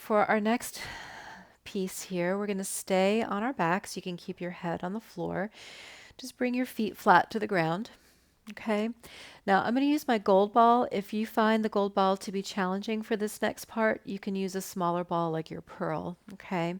for our next piece here, we're going to stay on our back so you can keep your head on the floor. Just bring your feet flat to the ground. Okay. Now I'm going to use my gold ball. If you find the gold ball to be challenging for this next part, you can use a smaller ball like your pearl. Okay.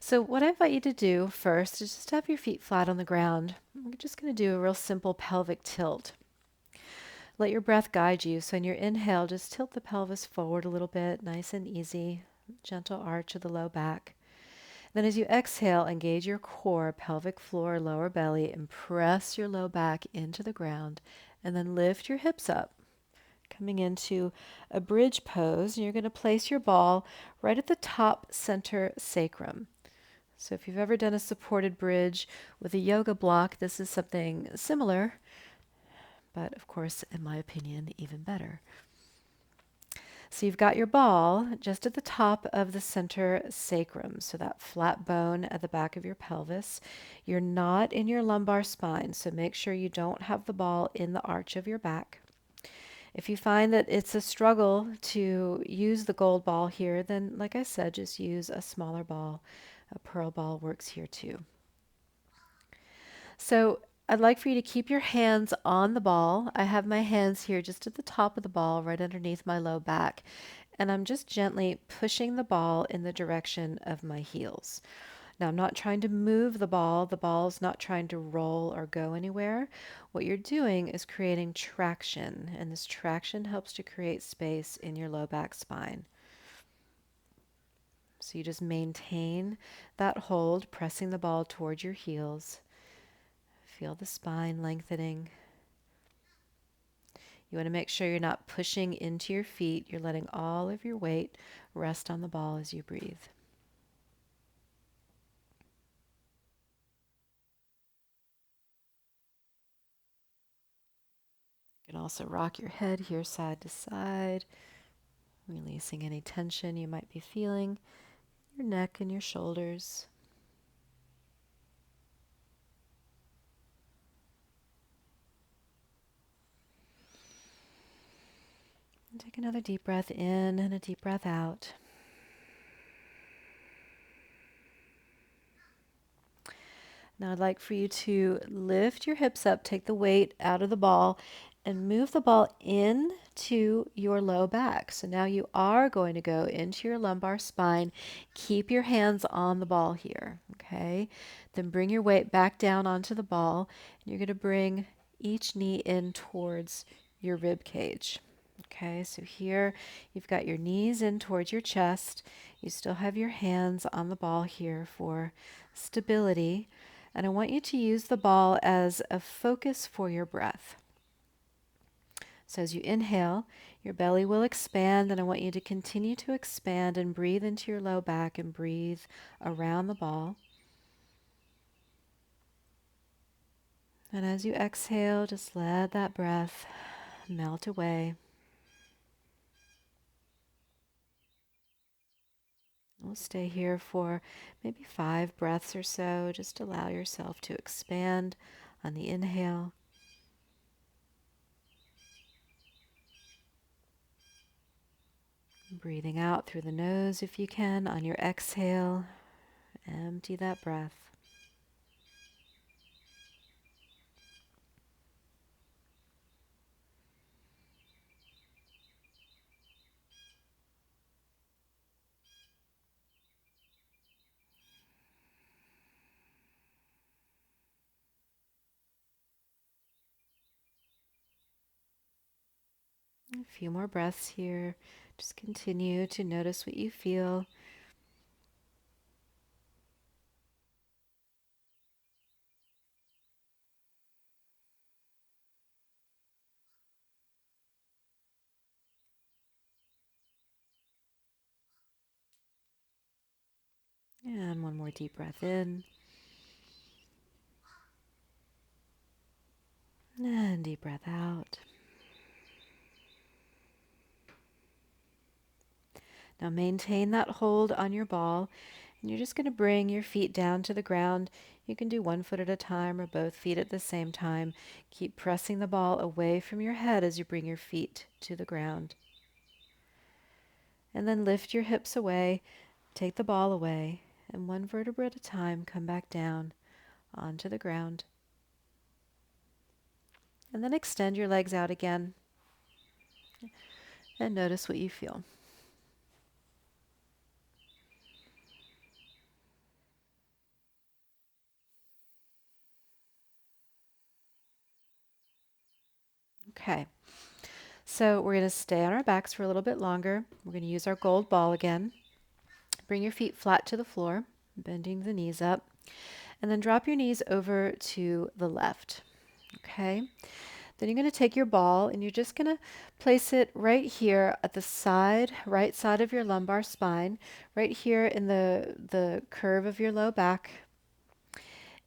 So what I invite you to do first is just have your feet flat on the ground. We're just going to do a real simple pelvic tilt. Let your breath guide you. So in your inhale, just tilt the pelvis forward a little bit, nice and easy. Gentle arch of the low back. Then as you exhale, engage your core, pelvic floor, lower belly, and press your low back into the ground. And then lift your hips up, coming into a bridge pose. And you're going to place your ball right at the top center sacrum. So if you've ever done a supported bridge with a yoga block, this is something similar, but of course, in my opinion, even better. So you've got your ball just at the top of the center sacrum, so that flat bone at the back of your pelvis. You're not in your lumbar spine, so make sure you don't have the ball in the arch of your back. If you find that it's a struggle to use the gold ball here, then like I said, just use a smaller ball. A pearl ball works here too. So I'd like for you to keep your hands on the ball. I have my hands here just at the top of the ball, right underneath my low back. And I'm just gently pushing the ball in the direction of my heels. Now, I'm not trying to move the ball. The ball's not trying to roll or go anywhere. What you're doing is creating traction, and this traction helps to create space in your low back spine. So you just maintain that hold, pressing the ball towards your heels. Feel the spine lengthening. You want to make sure you're not pushing into your feet. You're letting all of your weight rest on the ball as you breathe. You can also rock your head here side to side, releasing any tension you might be feeling, your neck and your shoulders. And take another deep breath in and a deep breath out. Now I'd like for you to lift your hips up, take the weight out of the ball, and move the ball into your low back. So now you are going to go into your lumbar spine. Keep your hands on the ball here, okay? Then bring your weight back down onto the ball, and you're going to bring each knee in towards your rib cage. Okay, so here you've got your knees in towards your chest. You still have your hands on the ball here for stability. And I want you to use the ball as a focus for your breath. So as you inhale, your belly will expand, and I want you to continue to expand and breathe into your low back and breathe around the ball. And as you exhale, just let that breath melt away. We'll stay here for maybe 5 breaths or so. Just allow yourself to expand on the inhale. Breathing out through the nose if you can. On your exhale, empty that breath. A few more breaths here. Just continue to notice what you feel. And one more deep breath in. And deep breath out. Now maintain that hold on your ball. And you're just going to bring your feet down to the ground. You can do one foot at a time or both feet at the same time. Keep pressing the ball away from your head as you bring your feet to the ground. And then lift your hips away, take the ball away, and one vertebra at a time, come back down onto the ground. And then extend your legs out again and notice what you feel. Okay, so we're going to stay on our backs for a little bit longer. We're going to use our gold ball again. Bring your feet flat to the floor, bending the knees up, and then drop your knees over to the left. Okay, then you're going to take your ball and you're just going to place it right here at the side, right side of your lumbar spine, right here in the curve of your low back.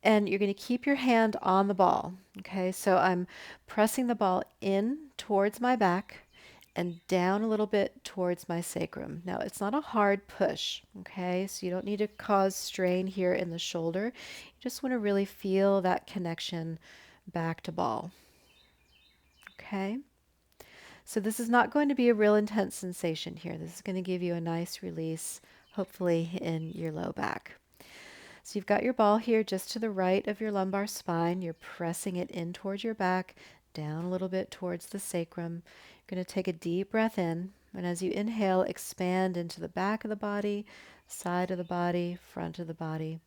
And you're going to keep your hand on the ball. Okay, so I'm pressing the ball in towards my back and down a little bit towards my sacrum. Now, it's not a hard push, okay? So you don't need to cause strain here in the shoulder. You just want to really feel that connection back to ball, okay? So this is not going to be a real intense sensation here. This is going to give you a nice release, hopefully in your low back. So you've got your ball here just to the right of your lumbar spine. You're pressing it in towards your back, down a little bit towards the sacrum. You're going to take a deep breath in, and as you inhale, expand into the back of the body, side of the body, front of the body.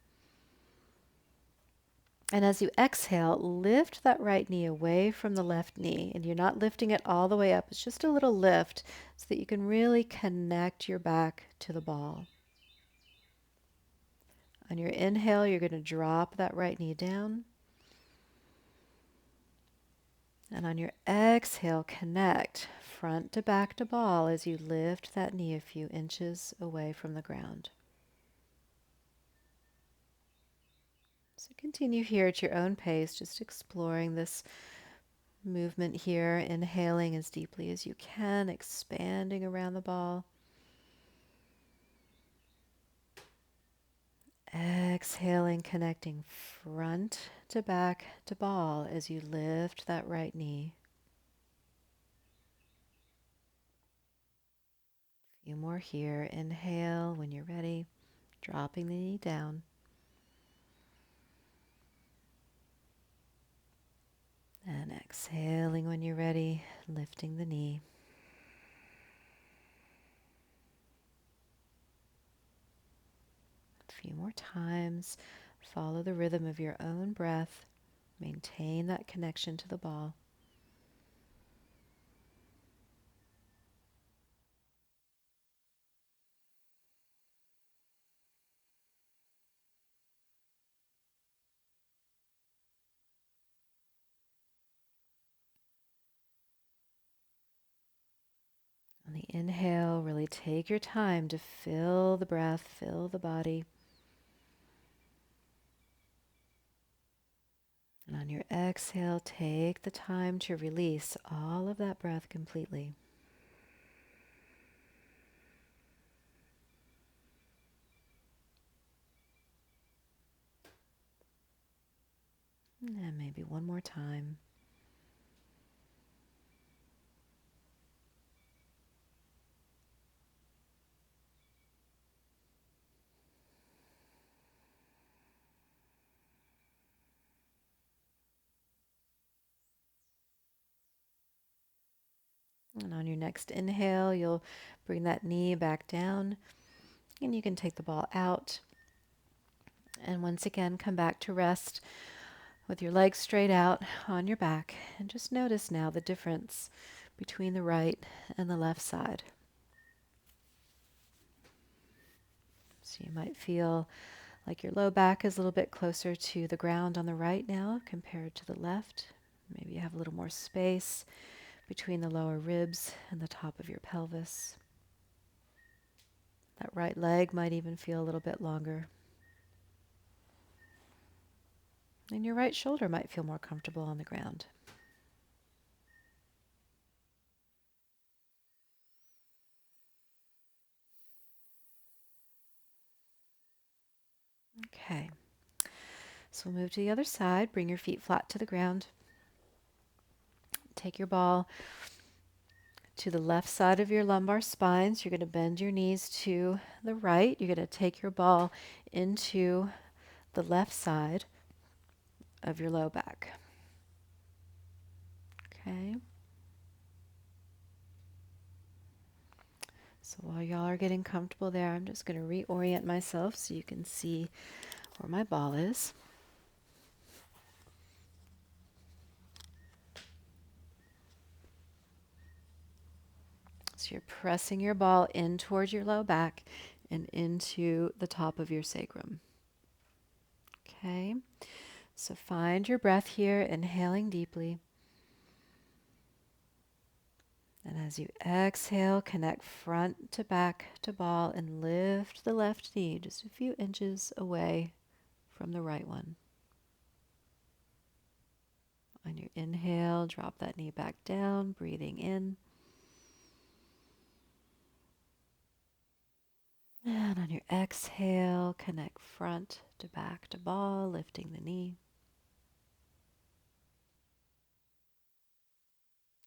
And as you exhale, lift that right knee away from the left knee. And you're not lifting it all the way up. It's just a little lift so that you can really connect your back to the ball. On your inhale, you're going to drop that right knee down. And on your exhale, connect front to back to ball as you lift that knee a few inches away from the ground. So continue here at your own pace, just exploring this movement here, inhaling as deeply as you can, expanding around the ball. Exhaling, connecting front to back to ball as you lift that right knee. A few more here. Inhale when you're ready, dropping the knee down. And exhaling when you're ready, lifting the knee. A few more times. Follow the rhythm of your own breath. Maintain that connection to the ball. On the inhale, really take your time to fill the breath, fill the body. And on your exhale, take the time to release all of that breath completely. And maybe one more time. And on your next inhale, you'll bring that knee back down, and you can take the ball out. And once again, come back to rest with your legs straight out on your back. And just notice now the difference between the right and the left side. So you might feel like your low back is a little bit closer to the ground on the right now compared to the left. Maybe you have a little more space between the lower ribs and the top of your pelvis. That right leg might even feel a little bit longer. And your right shoulder might feel more comfortable on the ground. Okay. So we'll move to the other side. Bring your feet flat to the ground. Take your ball to the left side of your lumbar spine. So you're going to bend your knees to the right. You're going to take your ball into the left side of your low back. Okay. So while y'all are getting comfortable there, I'm just going to reorient myself so you can see where my ball is. So you're pressing your ball in towards your low back and into the top of your sacrum. Okay. So find your breath here, inhaling deeply. And as you exhale, connect front to back to ball and lift the left knee just a few inches away from the right one. On your inhale, drop that knee back down, breathing in. And on your exhale, connect front to back to ball, lifting the knee.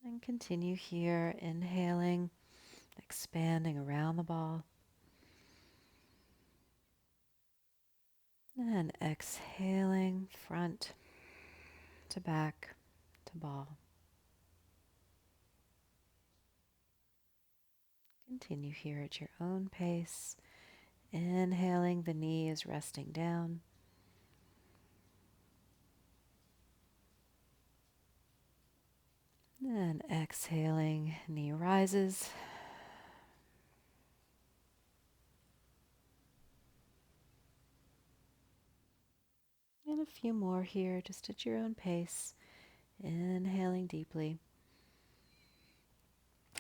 And continue here, inhaling, expanding around the ball. And exhaling, front to back to ball. Continue here at your own pace. Inhaling, the knee is resting down. And exhaling, knee rises. And a few more here, just at your own pace. Inhaling deeply.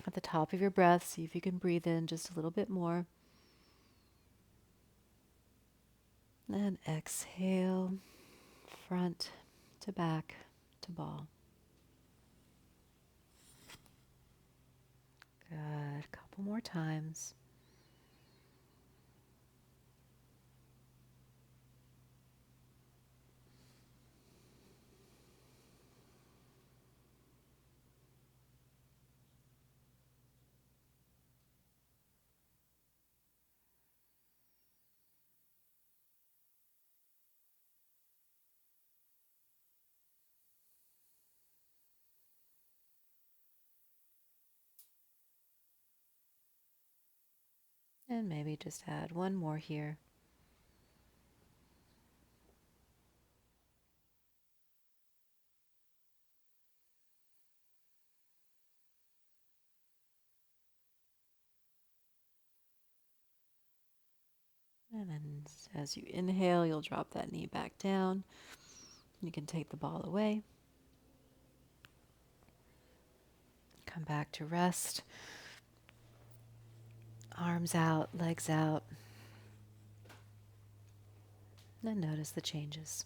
At the top of your breath, see if you can breathe in just a little bit more. And exhale, front to back to ball. Good. Couple more times. And maybe just add one more here. And then as you inhale, you'll drop that knee back down. You can take the ball away. Come back to rest. Arms out, legs out. And notice the changes.